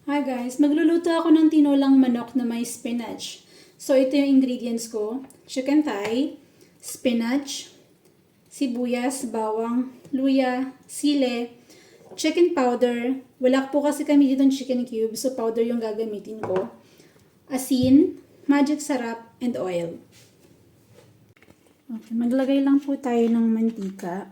Hi guys, magluluto ako ng tinolang manok na may spinach. So ito yung ingredients ko: chicken thigh, spinach, sibuyas, bawang, luya, sile, chicken powder. Wala po kasi kami dito ng chicken cube, so powder yung gagamitin ko. Asin, magic sarap, and oil. Okay, maglagay lang po tayo ng mantika.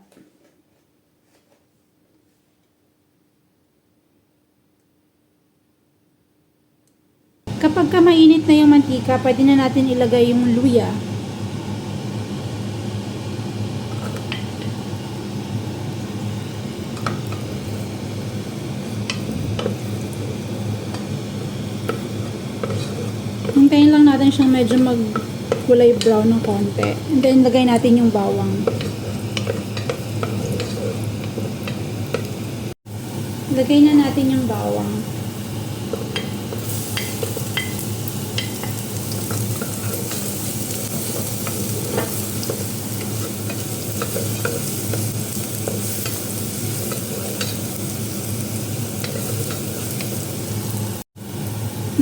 Kapag ka mainit na yung mantika, pwede na natin ilagay yung luya. Hintayin lang natin siyang medyo magkulay brown ng konti. And then, lagay natin yung bawang. Lagay na natin yung bawang.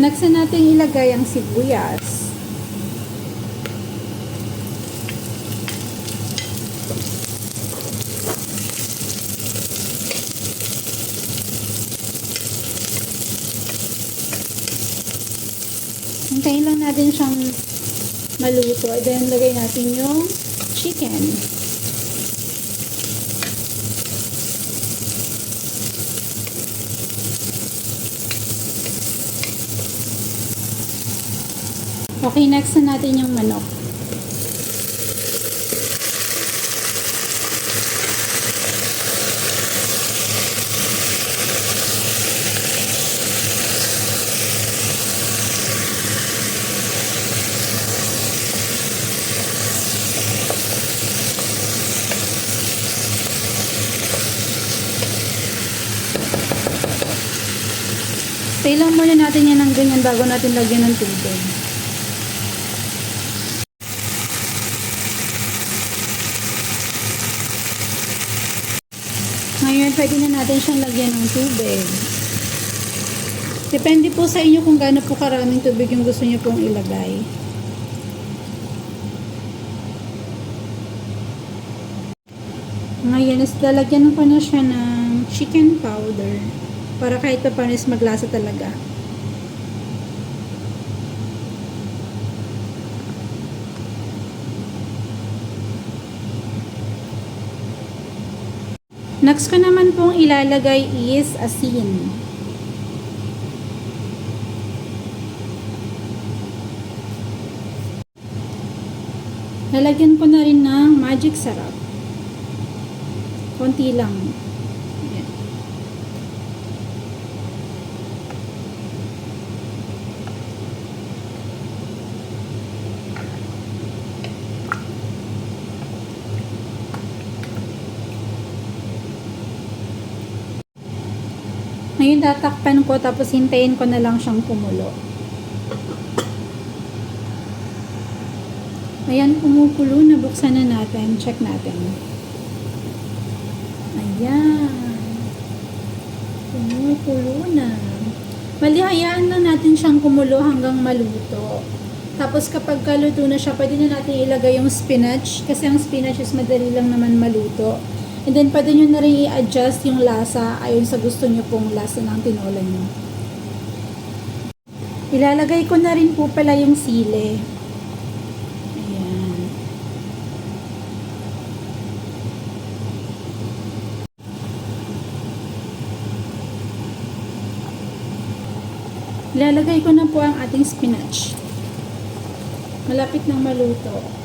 Next na natin ilagay ang sibuyas. Hintayin lang natin siyang maluto. Then, lagay natin yung chicken. Okay, next na natin yung manok. Stay lang muna natin yan ng ganyan bago natin lagyan ng tubig. Ngayon, pwede na natin siyang lagyan ng tubig. Depende po sa inyo kung gaano po karaming tubig yung gusto niyo pong ilagay. Ngayon, lalagyan ko na siya ng chicken powder para kahit pa paano is maglasa talaga. Next ko naman pong ilalagay is asin. Lalagyan ko na rin ng magic sarap. Konti lang. Ayan. Ngayon tatakpan ko tapos hintayin ko na lang siyang kumulo. Ayan, kumukulo na. Buksan na natin. Check natin. Ayan. Kumukulo na. Hayaan lang natin siyang kumulo hanggang maluto. Tapos kapag kaluto na siya, pwede na natin ilagay yung spinach. Kasi ang spinach is madali lang naman maluto. And then, pwede nyo na rin i-adjust yung lasa ayon sa gusto nyo pong lasa ng tinola nyo. Ilalagay ko na rin po pala yung sile. Ayan. Ilalagay ko na po ang ating spinach. Malapit nang maluto.